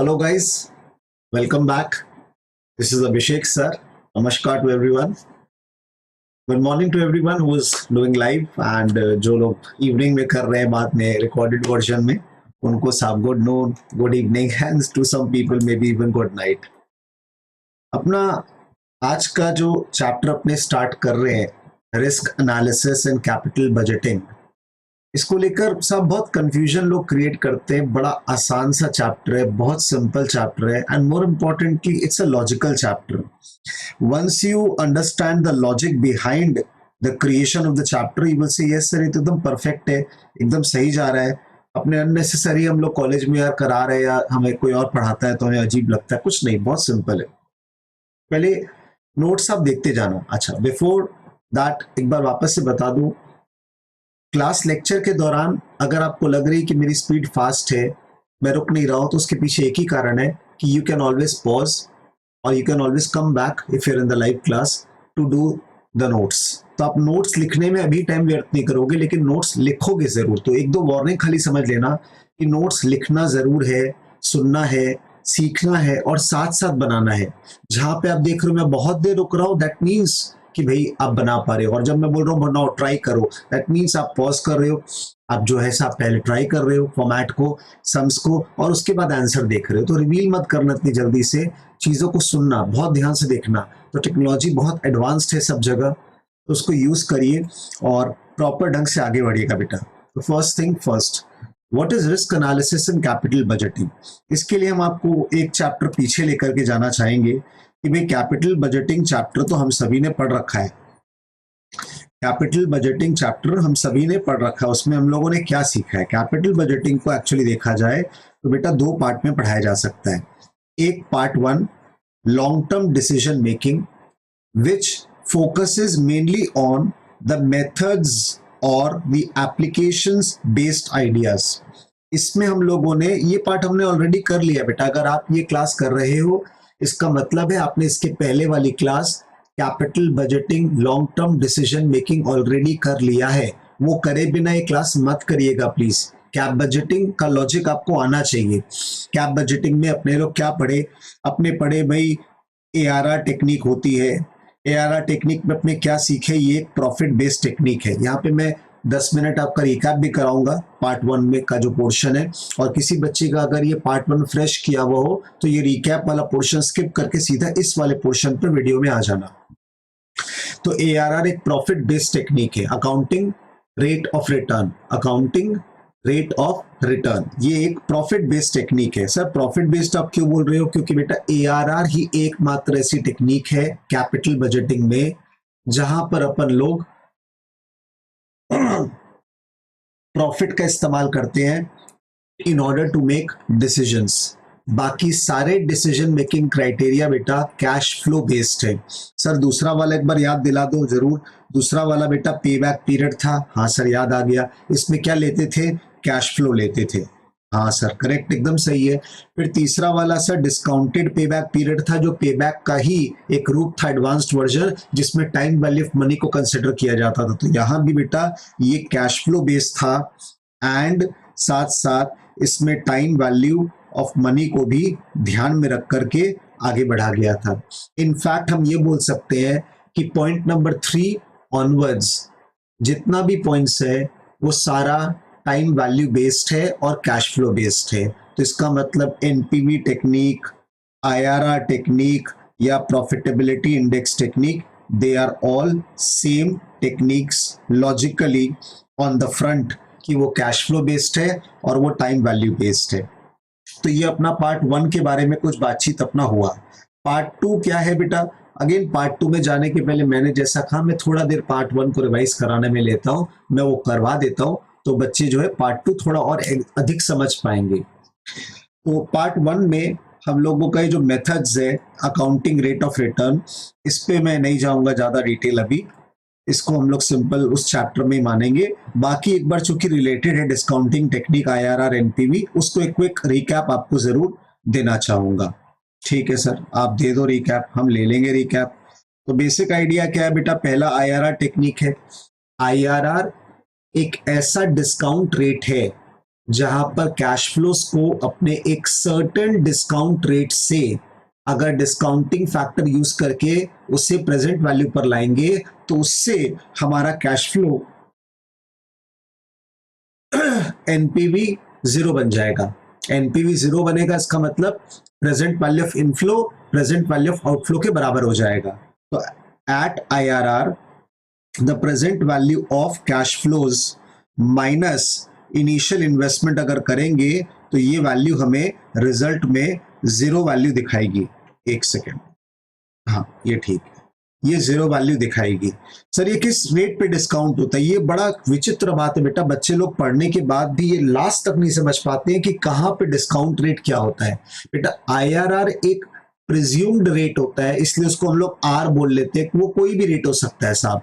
Hello, guys. Welcome back. This is Abhishek, sir. Namaskar to everyone. Good morning to everyone who is doing live and जो लोग evening में कर रहे हैं बाद में रिकॉर्डेड वर्जन में उनको सब good noon good evening and to some people may be even good night. अपना आज का जो चैप्टर अपने स्टार्ट कर रहे हैं risk analysis and capital budgeting, इसको लेकर सब बहुत कंफ्यूजन लोग क्रिएट करते हैं. बड़ा आसान सा चैप्टर है, बहुत सिंपल चैप्टर है and more importantly it's a logical chapter. Once you understand the logic behind the creation of the chapter you will say yes sir ये तो एकदम परफेक्ट है, एकदम सही जा रहा है. अपने अननेसेसरी हम लोग कॉलेज में यार करा रहे हैं या हमें कोई और पढ़ाता है तो हमें अजीब लगता है. कुछ नहीं, बहुत सिंपल है. पहले नोट्स आप देखते जाना. अच्छा, बिफोर दैट एक बार वापस से बता दूं, क्लास लेक्चर के दौरान अगर आपको लग रही कि मेरी स्पीड फास्ट है, मैं रुक नहीं रहा हूं, तो उसके पीछे एक ही कारण है कि यू कैन ऑलवेज पॉज और you can always come back if you are in the live class to do the notes. तो आप नोट्स लिखने में अभी टाइम व्यर्थ नहीं करोगे, लेकिन नोट्स लिखोगे जरूर. तो एक दो वार्निंग खाली समझ लेना कि नोट्स लिखना जरूर है, सुनना है, सीखना है और साथ साथ बनाना है. जहां पे आप देख रहे हो मैं बहुत देर रुक रहा हूं, दैट मीन्स कि भाई आप बना पा रहे हो. और जब मैं बोल रहा हूँ बनाओ, ट्राई करो, दैट मीन्स आप पॉज कर रहे हो, आप जो है आप पहले ट्राई कर रहे हो फॉर्मेट को, सम्स को, और उसके बाद आंसर देख रहे हो. तो रिवील मत करना इतनी जल्दी से, चीजों को सुनना, बहुत ध्यान से देखना. तो टेक्नोलॉजी बहुत एडवांस्ड है सब जगह, तो उसको यूज करिए और प्रॉपर ढंग से आगे बढ़िएगा बेटा. तो first thing first, what is risk analysis and capital budgeting. इसके लिए हम आपको एक चैप्टर पीछे लेकर के जाना चाहेंगे कि भाई कैपिटल बजटिंग चैप्टर तो हम सभी ने पढ़ रखा है. कैपिटल बजटिंग चैप्टर हम सभी ने पढ़ रखा है. उसमें हम लोगों ने क्या सीखा है. कैपिटल बजटिंग को एक्चुअली देखा जाए तो बेटा दो पार्ट में पढ़ाया जा सकता है. एक part 1 long term decision making which focuses mainly on the methods और द एप्लीकेशंस बेस्ड आइडियाज. इसमें हम लोगों ने ये पार्ट हमने ऑलरेडी कर लिया बेटा. अगर आप ये क्लास कर रहे हो इसका मतलब है आपने इसके पहले वाली class capital budgeting long term decision making already कर लिया है. वो करे बिना ये क्लास मत करिएगा प्लीज. कैप बजटिंग का लॉजिक आपको आना चाहिए. कैप बजटिंग में अपने लोग क्या पढ़े, अपने पढ़े भाई ARR टेक्निक होती है. ARR टेक्निक में अपने क्या सीखे, ये एक प्रॉफिट बेस्ड टेक्निक है. यहाँ पे मैं 10 मिनट आपका रिकैप भी कराऊंगा पार्ट 1 में का जो पोर्शन है. और किसी बच्चे का अगर ये पार्ट 1 फ्रेश किया हुआ हो तो ये रिकैप वाला पोर्शन स्किप करके सीधा इस वाले पोर्शन पर वीडियो में आ जाना. तो ARR एक प्रॉफिट बेस्ड टेक्निक है. Accounting rate of return, accounting rate of return, ये एक प्रॉफिट बेस्ड टेक्निक है. सर प्रॉफिट बेस्ड आप क्यों बोल रहे हो? क्योंकि बेटा ARR ही एकमात्र ऐसी टेक्निक है कैपिटल बजटिंग में जहां पर अपन लोग प्रॉफिट का इस्तेमाल करते हैं in order to make decisions. बाकी सारे डिसीजन मेकिंग क्राइटेरिया बेटा कैश फ्लो बेस्ड है. सर दूसरा वाला एक बार याद दिला दो जरूर. दूसरा वाला बेटा पे बैक पीरियड था. हाँ सर याद आ गया. इसमें क्या लेते थे? कैश फ्लो लेते थे. हाँ सर करेक्ट, एकदम सही है. फिर तीसरा वाला sir discounted pay back period था, जो पे बैक का ही एक रूप था, एडवांस्ड वर्जन, जिसमें टाइम वैल्यू ऑफ मनी को कंसिडर किया जाता था. तो यहाँ भी बेटा ये कैश फ्लो बेस्ड था एंड साथ साथ इसमें टाइम वैल्यू ऑफ मनी को भी ध्यान में रख करके आगे बढ़ा गया था. इनफैक्ट हम ये बोल सकते हैं कि पॉइंट नंबर 3 ऑनवर्ड्स जितना भी पॉइंट्स है वो सारा टाइम वैल्यू बेस्ड है और कैश फ्लो बेस्ड है. तो इसका मतलब NPV टेक्निक, IRR टेक्निक या profitability index technique, they are all same techniques logically on the front कि वो कैश फ्लो बेस्ड है और वो टाइम वैल्यू बेस्ड है. तो ये अपना पार्ट 1 के बारे में कुछ बातचीत अपना हुआ. पार्ट 2 क्या है बेटा? अगेन पार्ट 2 में जाने के पहले मैंने जैसा कहा मैं थोड़ा देर पार्ट 1 को रिवाइज कराने में लेता हूं, मैं वो करवा देता हूं तो बच्चे जो है पार्ट 2 थोड़ा और अधिक समझ पाएंगे. तो पार्ट 1 में हम लोगों का जो मेथड्स है अकाउंटिंग रेट ऑफ रिटर्न, इस पे मैं नहीं जाऊंगा ज्यादा डिटेल अभी. इसको हम लोग सिंपल उस चैप्टर में मानेंगे. बाकी एक बार चूंकि रिलेटेड है डिस्काउंटिंग टेक्निक, IRR, NPV, उसको एक क्विक रिकैप आपको जरूर देना चाहूंगा. ठीक है सर, आप दे दो रिकैप, हम ले लेंगे रिकैप. तो बेसिक आइडिया क्या है बेटा? पहला IRR टेक्निक है. IRR एक ऐसा डिस्काउंट रेट है जहां पर कैश फ्लोस को अपने एक सर्टेन डिस्काउंट रेट से अगर डिस्काउंटिंग फैक्टर यूज करके उसे प्रेजेंट वैल्यू पर लाएंगे तो उससे हमारा कैश फ्लो एनपीवी जीरो बन जाएगा। एनपीवी जीरो बनेगा, इसका मतलब present value of inflow present value of outflow के बराबर हो जाएगा। तो at IRR the present value of cash flows minus initial investment अगर करेंगे तो ये वैल्यू हमें रिजल्ट में जीरो वैल्यू दिखाएगी। एक सेकेंड, हाँ ये ठीक है, ये जीरो वैल्यू दिखाएगी। सर ये किस रेट पे डिस्काउंट होता है? ये बड़ा विचित्र बात है बेटा, बच्चे लोग पढ़ने के बाद भी ये लास्ट तक नहीं समझ पाते हैं कि कहाँ पे डिस्काउंट रेट क्या होता है। बेटा आईआरआर एक प्रिज्यूम्ड रेट होता है, इसलिए उसको हम लोग आर बोल लेते हैं। वो कोई भी रेट हो सकता है साहब।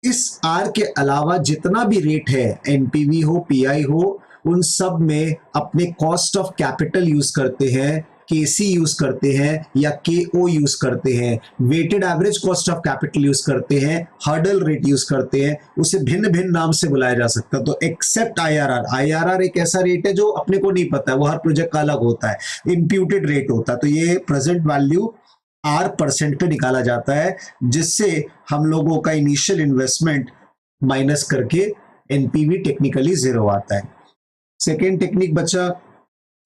इस आर के अलावा जितना भी रेट है, एनपीवी हो पीआई हो, उन सब में अपने कॉस्ट ऑफ कैपिटल यूज करते हैं, केसी यूज करते हैं या केओ यूज करते हैं, weighted average cost of capital use करते हैं, हर्डल रेट यूज करते हैं, उसे भिन्न भिन्न नाम से बुलाया जा सकता है। तो एक्सेप्ट आईआरआर, आईआरआर एक ऐसा रेट है जो अपने को नहीं पता है, वो हर प्रोजेक्ट का अलग होता है, इंप्यूटेड रेट होता है। तो ये प्रेजेंट वैल्यू आर परसेंट पे निकाला जाता है, जिससे हम लोगों का इनिशियल इन्वेस्टमेंट माइनस करके एनपीवी टेक्निकली जीरो आता है। सेकेंड टेक्निक बचा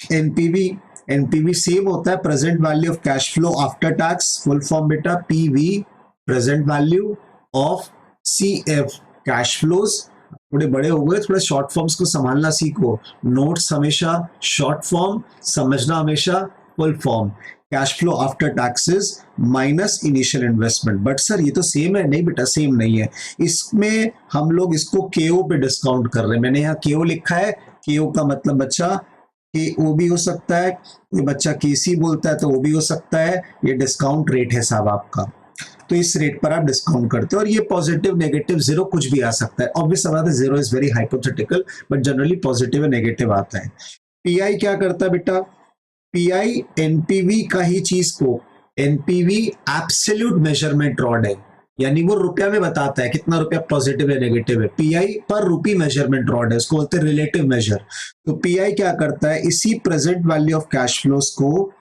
एनपीवी। एनपीवी सेम होता है present value of cash flow after tax, full form बेटा PV, present value of CF cash flows. थोड़े बड़े हो गए, थोड़ा शॉर्ट फॉर्म्स को संभालना सीखो। नोट्स हमेशा शॉर्ट फॉर्म, समझना हमेशा full form. Cash flow after taxes minus initial investment. But sir ये तो सेम है। नहीं बेटा सेम नहीं है, इसमें हम लोग इसको केओ पे डिस्काउंट कर रहे हैं। मैंने यहाँ केओ लिखा है, केओ का मतलब बच्चा के ओ भी हो सकता है, ये बच्चा केसी बोलता है तो वो भी हो सकता है। ये डिस्काउंट रेट है साहब आपका, तो इस रेट पर आप डिस्काउंट करते हो। और ये पॉजिटिव नेगेटिव जीरो कुछ भी आ सकता है। ऑब्वियस बात है, zero is very hypothetical, but generally positive और नेगेटिव आता है। पीआई क्या करता है बेटा? पीआई एनपीवी का ही चीज को, एनपीवी एब्सोल्यूट मेजरमेंट रॉड है, यानी वो रुपया में बताता है कितना रुपया पॉजिटिव है नेगेटिव है। पीआई पर रुपी मेजरमेंट रॉड है, उसको बोलते हैं रिलेटिव मेजर। तो पीआई क्या करता है, इसी present value of cash flows को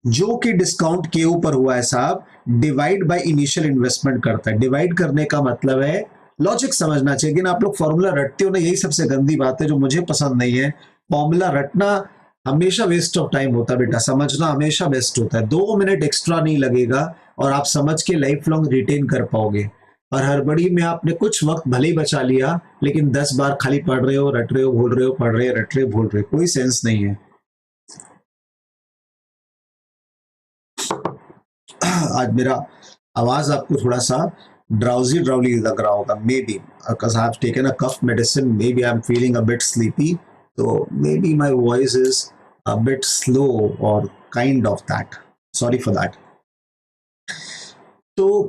जो कि डिस्काउंट के ऊपर हुआ है साहब, डिवाइड बाय इनिशियल इन्वेस्टमेंट करता है। डिवाइड करने का मतलब है, लॉजिक समझना चाहिए। लेकिन आप लोग फॉर्मूला रटते हो ना, यही सबसे गंदी बात है जो मुझे पसंद नहीं है। फॉर्मूला रटना हमेशा वेस्ट ऑफ टाइम होता है बेटा, समझना हमेशा बेस्ट होता है। 2 मिनट एक्स्ट्रा नहीं लगेगा और आप समझ के लाइफ लॉन्ग रिटेन कर पाओगे। और हड़बड़ी में आपने कुछ वक्त भले ही बचा लिया, लेकिन 10 बार खाली पढ़ रहे हो, रट रहे हो, भूल रहे हो, पढ़ रहे हो, रट रहे हो, भूल रहे हो, कोई सेंस नहीं है। आज मेरा आवाज आपको थोड़ा सा ड्राउजी ड्राउली लग रहा होगा, maybe because I have taken a cough medicine, maybe I am feeling a bit sleepy, तो maybe my voice is a bit slow और kind of that, sorry for that. तो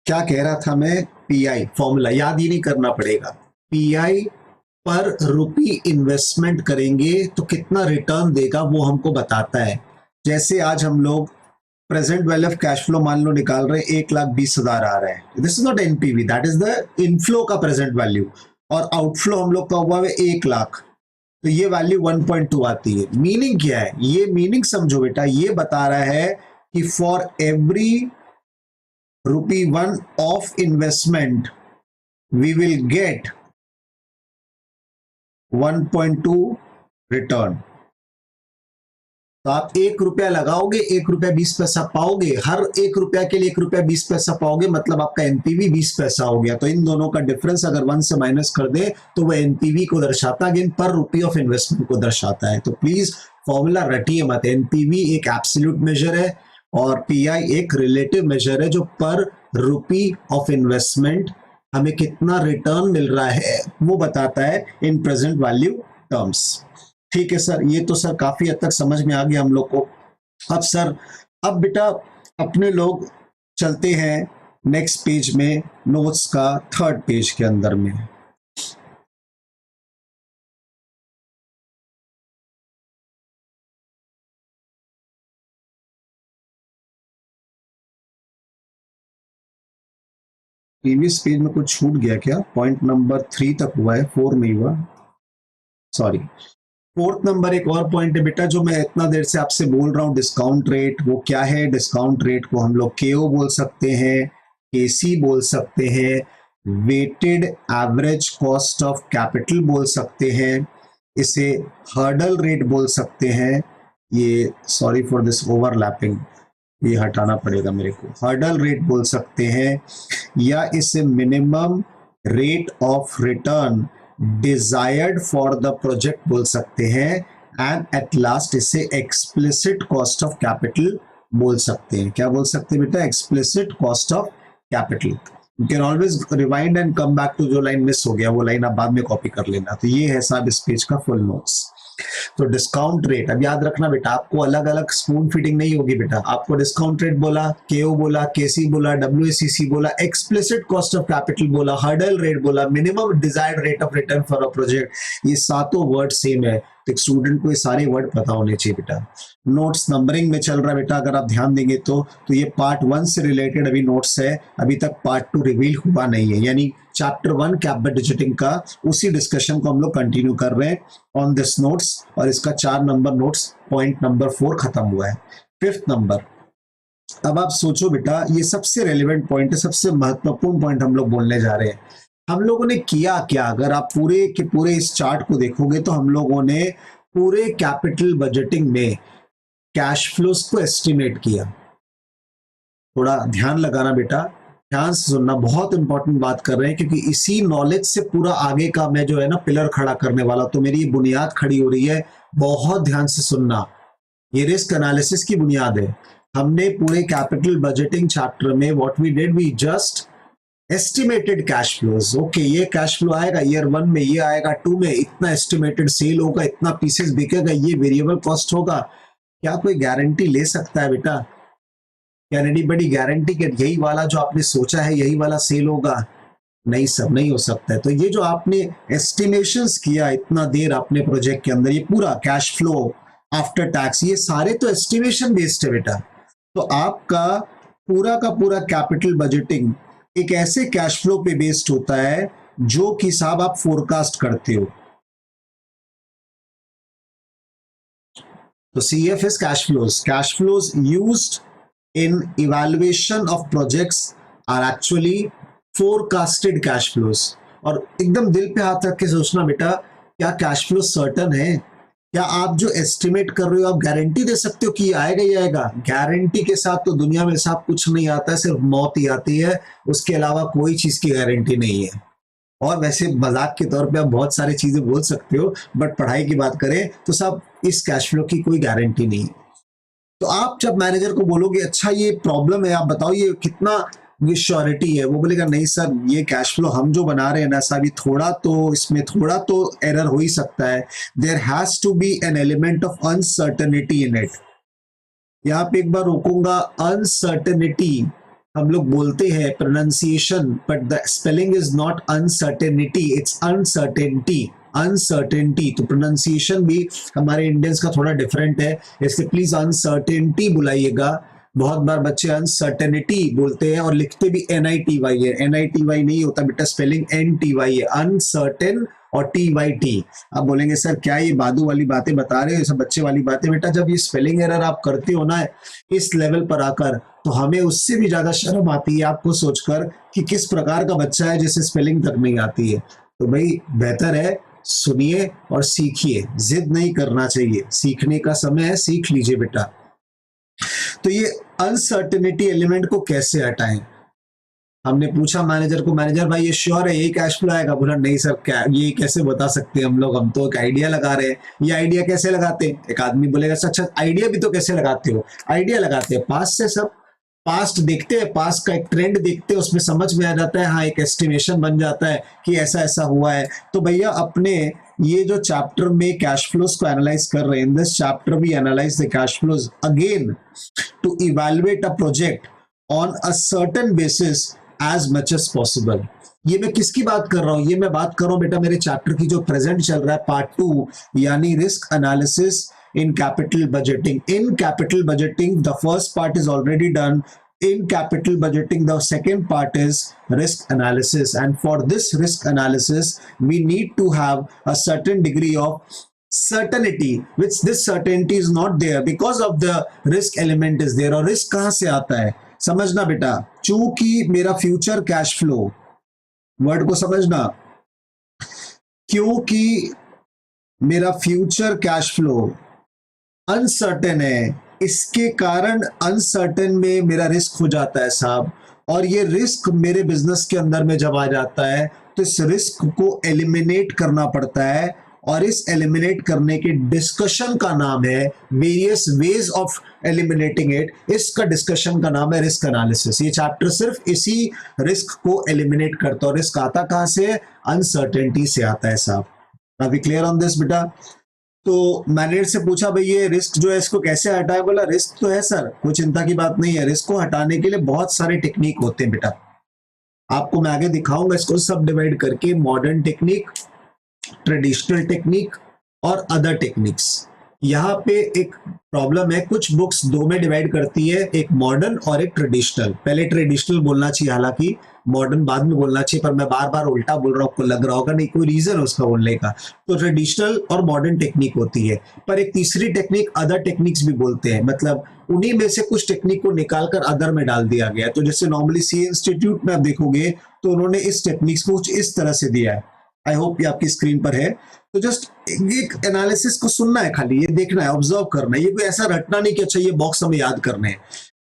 क्या कह रहा था मैं? Pi formula याद ही नहीं करना पड़ेगा। पीआई पर रुपी इन्वेस्टमेंट करेंगे तो कितना रिटर्न देगा वो हमको बताता है। जैसे आज हम लोग present value of cash flow मान लो निकाल रहे हैं, 1,20,000 आ रहा है। This is not NPV, that is the inflow का प्रेजेंट वैल्यू, और आउटफ्लो हम लोग का हुआ है 1,00,000, तो ये वैल्यू 1.2 आती है। मीनिंग क्या है? ये मीनिंग समझो बेटा, ये बता रहा है कि for every ₹1 of investment we will get 1.2 return. तो आप ₹1 लगाओगे, ₹1.20 पाओगे। हर ₹1 के लिए ₹1.20 पाओगे, मतलब आपका एनपीवी 20 पैसा हो गया। तो इन दोनों का डिफरेंस अगर 1 से माइनस कर दे तो वह एनपीवी को दर्शाता है, अगेन पर रुपी ऑफ इन्वेस्टमेंट को दर्शाता है। तो प्लीज फॉर्मूला रटिए मत। एनपीवी एक एब्सोल्यूट मेजर है और पीआई एक रिलेटिव मेजर है, जो पर रुपी ऑफ इन्वेस्टमेंट हमें कितना रिटर्न मिल रहा है वो बताता है इन प्रेजेंट वैल्यू टर्म्स। ठीक है सर, ये तो सर काफी हद तक समझ में आ गया हम लोग को। अब सर, अब बेटा अपने लोग चलते हैं नेक्स्ट पेज में, नोट्स का थर्ड पेज के अंदर में। प्रीवियस पेज में कुछ छूट गया क्या? पॉइंट नंबर 3 तक हुआ है, 4 नहीं हुआ, सॉरी। फोर्थ नंबर एक और पॉइंट है बेटा, जो मैं इतना देर से आपसे बोल रहा हूँ, डिस्काउंट रेट। वो क्या है? डिस्काउंट रेट को हम लोग केओ बोल सकते हैं, केसी बोल सकते हैं, weighted average cost of capital बोल सकते हैं, इसे हर्डल रेट बोल सकते हैं। ये सॉरी फॉर दिस ओवरलैपिंग, ये हटाना पड़ेगा मेरे को। हर्डल रेट बोल सकते हैं, या इसे minimum rate of return desired for the project बोल सकते हैं, एंड एट लास्ट इसे एक्सप्लिसिट कॉस्ट ऑफ कैपिटल बोल सकते हैं। क्या बोल सकते हैं बेटा? Explicit cost of capital. You can always rewind and come back to, जो लाइन मिस हो गया वो लाइन आप बाद में कॉपी कर लेना। तो ये है साहब इस पेज का फुल नोट्स। तो डिस्काउंट रेट, अब याद रखना बेटा, आपको अलग अलग स्पून फिटिंग नहीं होगी बेटा। आपको डिस्काउंट रेट बोला, केओ बोला, केसी बोला, डब्ल्यूएसीसी बोला, एक्सप्लिसिट कॉस्ट ऑफ कैपिटल बोला, हर्डल रेट बोला, minimum desired rate of return for a project, ये सातों वर्ड सेम है। तो एक स्टूडेंट को ये सारे वर्ड पता होने चाहिए बेटा। नोट्स नंबरिंग में चल रहा है बेटा, अगर आप ध्यान देंगे तो ये पार्ट 1 से रिलेटेड अभी नोट्स है, अभी तक पार्ट 2 रिवील हुआ नहीं है। यानी चैप्टर 1 कैप बजटिंग का उसी डिस्कशन को हम लोग कंटिन्यू कर रहे हैं ऑन दिस नोट्स, और इसका 4 नंबर नोट्स पॉइंट नंबर 4 खत्म हुआ है। 5th नंबर, अब आप सोचो बेटा, ये सबसे रेलिवेंट पॉइंट है, सबसे महत्वपूर्ण पॉइंट हम लोग बोलने जा रहे हैं। हम लोगों ने किया क्या? अगर आप पूरे के पूरे इस चार्ट को देखोगे तो हम लोगों ने पूरे कैपिटल बजटिंग में कैश फ्लोस को एस्टिमेट किया। थोड़ा ध्यान लगाना बेटा, ध्यान से सुनना, बहुत इंपॉर्टेंट बात कर रहे हैं, क्योंकि इसी नॉलेज से पूरा आगे का मैं जो है ना पिलर खड़ा करने वाला। तो मेरी बुनियाद खड़ी हो रही है, बहुत ध्यान से सुनना। ये रिस्क एनालिसिस की बुनियाद है। हमने पूरे कैपिटल बजटिंग चैप्टर में what we did, we just estimated cash flows. Okay, ये कैश फ्लो आएगा ईयर 1 में, ये आएगा 2 में, इतना एस्टिमेटेड सेल होगा, इतना पीसेस बिकेगा, ये वेरिएबल कॉस्ट होगा। क्या कोई गारंटी ले सकता है बेटा? क्या एनीबॉडी गारंटी कि यही वाला जो आपने सोचा है यही वाला सेल होगा? नहीं सब नहीं हो सकता है। तो ये जो आपने एस्टिमेशंस किया इतना देर अपने प्रोजेक्ट के अंदर, ये पूरा कैश फ्लो आफ्टर टैक्स, ये सारे तो एस्टिमेशन बेस्ड है बेटा। तो आपका का पूरा कैपिटल बजटिंग एक ऐसे कैश फ्लो पे बेस्ड होता है जो कि साहब आप फोरकास्ट करते हो। तो CF is cash flows. Cash flows used in evaluation of projects are actually forecasted cash flows. और एकदम दिल पे हाथ रख के सोचना बेटा, क्या कैश फ्लो सर्टन है? क्या आप जो एस्टिमेट कर रहे हो आप गारंटी दे सकते हो कि ये आएगा ही आएगा? गारंटी के साथ तो दुनिया में साहब कुछ नहीं आता है, सिर्फ मौत ही आती है, उसके अलावा कोई चीज की गारंटी नहीं है। और वैसे मजाक के तौर पे आप बहुत सारी चीजें बोल सकते हो, बट पढ़ाई की बात करें तो साहब इस कैश फ्लो की कोई गारंटी नहीं है। तो आप जब मैनेजर को बोलोगे अच्छा ये प्रॉब्लम है, आप बताओ ये कितना श्योरिटी है, वो बोलेगा नहीं सर ये कैश फ्लो हम जो बना रहे हैं ना साहब, ये थोड़ा तो इसमें थोड़ा तो एरर हो ही सकता है। There has to be an element of uncertainty in it. यहाँ पे एक बार रोकूंगा, अनसर्टेनिटी हम लोग बोलते हैं pronunciation, but the spelling is not uncertainty, it's uncertainty. Uncertainty तो प्रोनाउंसिएशन भी हमारे इंडियंस का थोड़ा डिफरेंट है, इसलिए प्लीज अनसर्टेनिटी बुलाइएगा। बहुत बार बच्चे अनसर्टेनिटी बोलते हैं और लिखते भी NITY है, NITY नहीं होता बेटा, स्पेलिंग NTY है, अनसर्टेन और TYT। आप बोलेंगे सर क्या ये बादू वाली बातें बता रहे हो, सब बच्चे वाली बातें? बेटा जब ये स्पेलिंग एरर आप करते हो ना इस लेवल पर आकर, तो हमें उससे भी ज्यादा शर्म आती है आपको सोचकर कि किस प्रकार का बच्चा है जिसे स्पेलिंग तक नहीं आती है। तो भाई बेहतर है सुनिए और सीखिए, जिद नहीं करना चाहिए, सीखने का समय है, सीख लीजिए बेटा। तो ये अनसर्टेनिटी एलिमेंट को कैसे हटाएं? हमने पूछा मैनेजर को, मैनेजर भाई ये श्योर है यही कैश फ्लो आएगा? बोला नहीं सर क्या ये कैसे बता सकते हैं हम लोग, हम तो एक आइडिया लगा रहे हैं। ये आइडिया कैसे लगाते हैं? एक आदमी बोलेगा अच्छा आइडिया भी तो कैसे लगाते हो? आइडिया लगाते हैं पास्ट से, सब पास्ट देखते हैं, पास्ट का एक ट्रेंड देखते हैं, उसमें समझ में आ जाता है, हाँ एक एस्टिमेशन बन जाता है कि ऐसा ऐसा हुआ है। तो भैया अपने ये जो चैप्टर में कैश फ्लोज को एनालाइज कर रहे हैं, in this chapter we analyse the cash flows again to evaluate a project on a certain basis as much as possible. ये मैं किसकी बात कर रहा हूं? ये मैं बात कर रहा हूं बेटा मेरे चैप्टर की जो प्रेजेंट चल रहा है पार्ट 2, यानी risk analysis in capital budgeting. In capital budgeting, the first part is already done. In capital budgeting, the second part is risk analysis. And for this risk analysis, we need to have a certain degree of certainty, which this certainty is not there because of the risk element is there. और risk कहां से आता है समझना बेटा, चूंकि मेरा future cash flow, word को समझना, क्योंकि मेरा फ्यूचर कैश फ्लो अनसर्टेन है, इसके कारण अनसर्टेन में मेरा रिस्क हो जाता है साहब। और ये रिस्क मेरे बिजनेस के अंदर में जब आ जाता है तो इस रिस्क को एलिमिनेट करना पड़ता है, और इस एलिमिनेट करने के डिस्कशन का नाम है various ways of eliminating it. इसका डिस्कशन का नाम है रिस्क एनालिसिस। ये चैप्टर सिर्फ इसी रिस्क को एलिमिनेट करता है। और रिस्क आता कहां से? अनसर्टेनिटी से आता है साहब। Are we clear on this बेटा? तो मैंने से पूछा भाई ये रिस्क जो है इसको कैसे हटाए? बोला रिस्क तो है सर, कोई चिंता की बात नहीं है। रिस्क को हटाने के लिए बहुत सारे टेक्निक होते हैं बेटा, आपको मैं आगे दिखाऊंगा इसको सब डिवाइड करके, मॉडर्न टेक्निक, ट्रेडिशनल टेक्निक और अदर टेक्निक्स। यहाँ पे एक प्रॉब्लम है, कुछ बुक्स दो में डिवाइड करती है, एक मॉडर्न और एक ट्रेडिशनल। पहले ट्रेडिशनल बोलना चाहिए, हालांकि मॉडर्न बाद में बोलना चाहिए, पर मैं बार बार उल्टा बोल रहा हूँ, आपको लग रहा होगा नहीं कोई रीजन है उसका बोलने का। तो ट्रेडिशनल और मॉडर्न टेक्निक होती है, पर एक तीसरी टेक्निक अदर टेक्निक्स भी बोलते हैं, मतलब उन्हीं में से कुछ टेक्निक को निकालकर अदर में डाल दिया गया। तो जैसे नॉर्मली सी इंस्टीट्यूट में आप देखोगे तो उन्होंने इस टेक्निक्स को कुछ इस तरह से दिया है। आई होप ये आपकी स्क्रीन पर है। तो जस्ट एक एनालिसिस को सुनना है, खाली ये देखना है, ऑब्जर्व करना है, ये कोई ऐसा रटना नहीं कि अच्छा ये बॉक्स हमें याद करने हैं।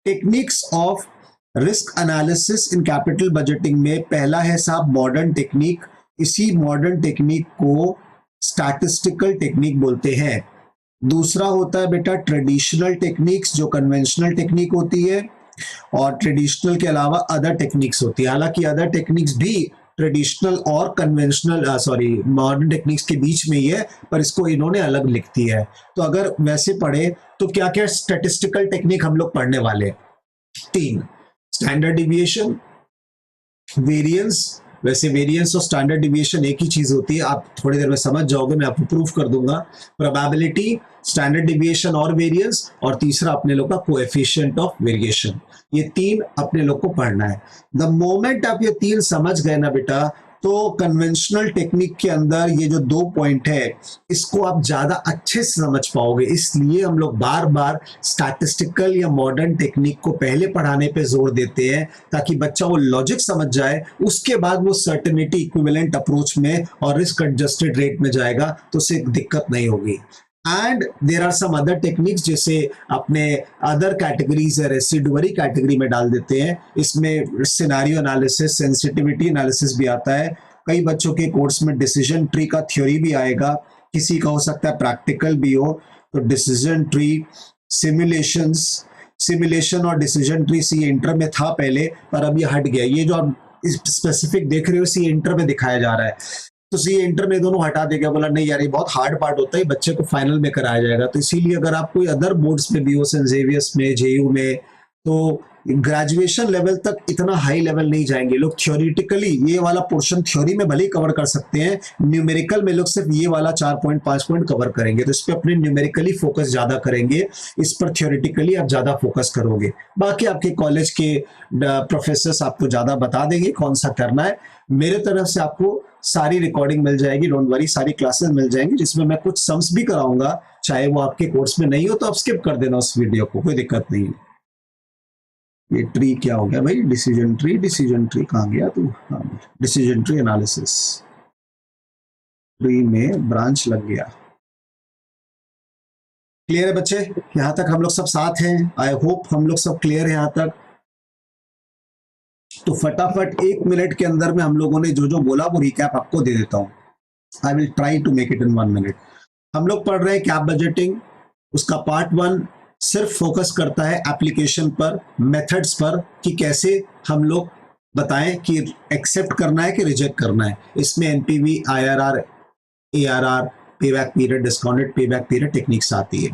Techniques of risk analysis in capital budgeting में पहला है साहब मॉडर्न टेक्निक। इसी मॉडर्न टेक्निक को स्टैटिस्टिकल टेक्निक बोलते हैं। दूसरा होता है बेटा ट्रेडिशनल टेक्निक्स, जो कन्वेंशनल टेक्निक होती है, और ट्रेडिशनल के अलावा अदर टेक्निक्स होती है। हालांकि अदर टेक्निक्स भी ट्रेडिशनल और कन्वेंशनल मॉडर्न टेक्निक्स के बीच में ही है, पर इसको इन्होंने अलग लिख दिया है। तो अगर वैसे पढ़े तो क्या क्या स्टैटिस्टिकल टेक्निक हम लोग पढ़ने वाले? 3, स्टैंडर्ड डिविएशन, वेरिएंस। वैसे वेरिएंस और स्टैंडर्ड डिविएशन एक ही चीज होती है, आप थोड़ी देर में समझ जाओगे, मैं आपको प्रूफ कर दूंगा। प्रोबेबिलिटी, स्टैंडर्ड डिविएशन और वेरिएंस, और तीसरा अपने लोग का कोएफिशिएंट ऑफ वेरिएशन। ये 3 अपने लोग को पढ़ना है। द मोमेंट आप ये 3 समझ गए ना बेटा, तो कन्वेंशनल टेक्निक के अंदर ये जो 2 पॉइंट है इसको आप ज्यादा अच्छे से समझ पाओगे। इसलिए हम लोग बार बार स्टैटिस्टिकल या मॉडर्न टेक्निक को पहले पढ़ाने पे जोर देते हैं, ताकि बच्चा वो लॉजिक समझ जाए, उसके बाद वो सर्टेनिटी इक्विवेलेंट अप्रोच में और रिस्क एडजस्टेड रेट में जाएगा, तो उससे दिक्कत नहीं होगी। And there are some other techniques, जैसे अपने अदर कैटेगरीज है, रेसिडुअरी कैटेगरी में डाल देते हैं। इसमें सिनेरियो एनालिसिस, सेंसिटिविटी एनालिसिस भी आता है। कई बच्चों के कोर्स में डिसीजन ट्री का थ्योरी भी आएगा, किसी का हो सकता है प्रैक्टिकल भी हो। तो डिसीजन ट्री, सिमुलेशंस, सिमुलेशन और डिसीजन ट्री सी इंटर में था पहले, पर अब ये हट गया। ये जो आप स्पेसिफिक देख रहे हो सी इंटर में दिखाया जा रहा है, तो सी इंटर में दोनों हटा देगा। बोला नहीं यार ये बहुत हार्ड पार्ट होता है, बच्चे को फाइनल में कराया जाएगा। तो इसीलिए अगर आप कोई अदर बोर्ड्स में भी हो, सेंट जेवियर्स में, जेयू में, तो ग्रेजुएशन लेवल तक इतना हाई लेवल नहीं जाएंगे लोग। थ्योरेटिकली ये वाला पोर्शन थ्योरी में भले ही कवर कर सकते हैं, न्यूमेरिकल में लोग सिर्फ ये वाला 4 पॉइंट 5 पॉइंट कवर करेंगे। तो इस पर अपने न्यूमेरिकली फोकस ज्यादा करेंगे, इस पर थ्योरेटिकली आप ज्यादा फोकस करोगे। बाकी आपके कॉलेज के प्रोफेसर्स आपको ज्यादा बता देंगे कौन सा करना है। मेरे तरफ से आपको सारी रिकॉर्डिंग मिल जाएगी, डोंट वरी, सारी क्लासेस मिल जाएंगी, जिसमें मैं कुछ सम्स भी कराऊंगा। चाहे वो आपके कोर्स में नहीं हो तो आप स्किप कर देना उस वीडियो को, कोई दिक्कत नहीं है। ये ट्री क्या हो गया भाई? डिसीजन ट्री, डिसीजन ट्री कहाँ गया तू? हाँ, डिसीजन ट्री एनालिसिस, ट्री में ब्रांच लग गया। क्लियर है बच्चे? यहां तक हम लोग सब साथ हैं? आई होप हम लोग सब क्लियर है यहां तक। तो फटाफट 1 मिनट के अंदर में हम लोगों ने जो जो बोला वो रिकैप आपको दे देता हूं। I will try to make it in 1 minute. हम लोग पढ़ रहे हैं कैप बजटिंग, उसका पार्ट 1 सिर्फ फोकस करता है एप्लीकेशन पर, मेथड्स पर, कि कैसे हम लोग बताएं कि एक्सेप्ट करना है कि रिजेक्ट करना है। इसमें NPV, IRR, ARR, payback period, discounted payback period techniques आती है।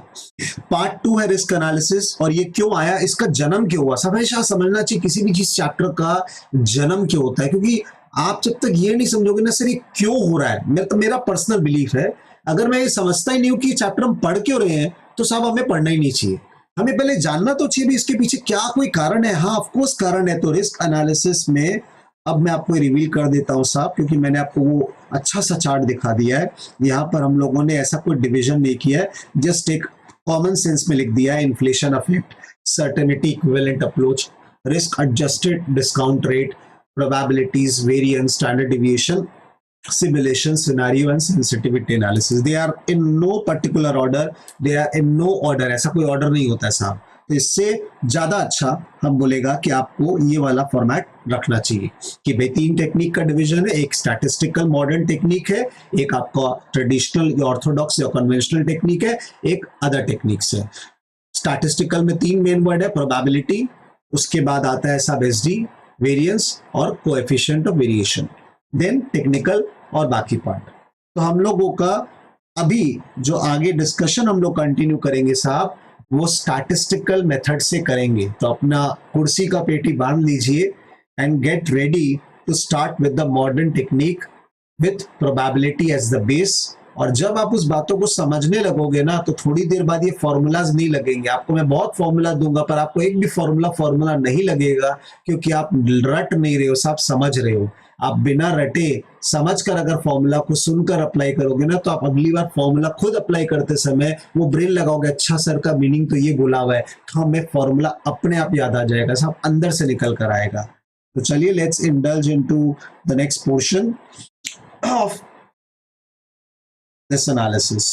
पार्ट 2 है रिस्क एनालिसिस, और ये क्यों आया, इसका जन्म क्यों हुआ। हमेशा समझना चाहिए किसी भी चीज चैप्टर का जन्म क्यों होता है, क्योंकि आप जब तक ये नहीं समझोगे ना सर ये क्यों हो रहा है, मेरा पर्सनल बिलीफ है, अगर मैं ये समझता ही नहीं हूं कि चैप्टर हम पढ़ क्यों रहे हैं, तो साहब हमें पढ़ना ही नहीं चाहिए। हमें पहले जानना तो चाहिए भी इसके पीछे क्या कोई कारण है। हाँ ऑफ कोर्स कारण है। तो रिस्क एनालिसिस में अब मैं आपको रिवील कर देता हूँ साहब, क्योंकि मैंने आपको वो अच्छा सा चार्ट दिखा दिया है। यहाँ पर हम लोगों ने ऐसा कोई डिविजन नहीं किया है, जस्ट एक कॉमन सेंस में लिख दिया है, inflation affect, certainty equivalent approach, risk adjusted discount rate, probabilities, variance, standard deviation, simulation, scenario and sensitivity analysis. They are in no particular order, they are in no order. ऐसा कोई order नहीं होता है साहब। तो इससे ज्यादा अच्छा हम बोलेगा कि आपको ये वाला फॉर्मेट रखना चाहिए कि भाई 3 टेक्निक का डिवीजन है, एक स्टैटिस्टिकल मॉडर्न टेक्निक है, एक आपका ट्रेडिशनल या ऑर्थोडॉक्स या कन्वेंशनल टेक्निक है, एक अदर टेक्निक्स है। स्टैटिस्टिकल में 3 मेन वर्ड है, प्रोबेबिलिटी, उसके बाद आता है सब एसडी, वेरिएंस और coefficient of variation, then technical और बाकी पार्ट। तो हम लोगों का अभी जो आगे डिस्कशन हम लोग कंटिन्यू करेंगे साहब, वो स्टैटिस्टिकल मेथड से करेंगे। तो अपना कुर्सी का पेटी बांध लीजिए and get ready to start with the modern technique with probability as the base. और जब आप उस बातों को समझने लगोगे ना, तो थोड़ी देर बाद ये फॉर्मूलाज नहीं लगेंगे आपको। मैं बहुत फॉर्मूला दूंगा पर आपको एक भी फॉर्मूला नहीं लगेगा, क्योंकि आप रट नहीं रहे हो, सब समझ रहे हो। आप बिना रटे समझकर अगर फॉर्मूला को सुनकर अप्लाई करोगे ना, तो आप अगली बार फॉर्मूला खुद अप्लाई करते समय वो ब्रेन लगाओगे, अच्छा सर का मीनिंग तो ये बोला हुआ है, तो हमें फॉर्मूला अपने आप याद आ जाएगा, सब अंदर से निकल कर आएगा। तो चलिए let's indulge into the next portion of this analysis.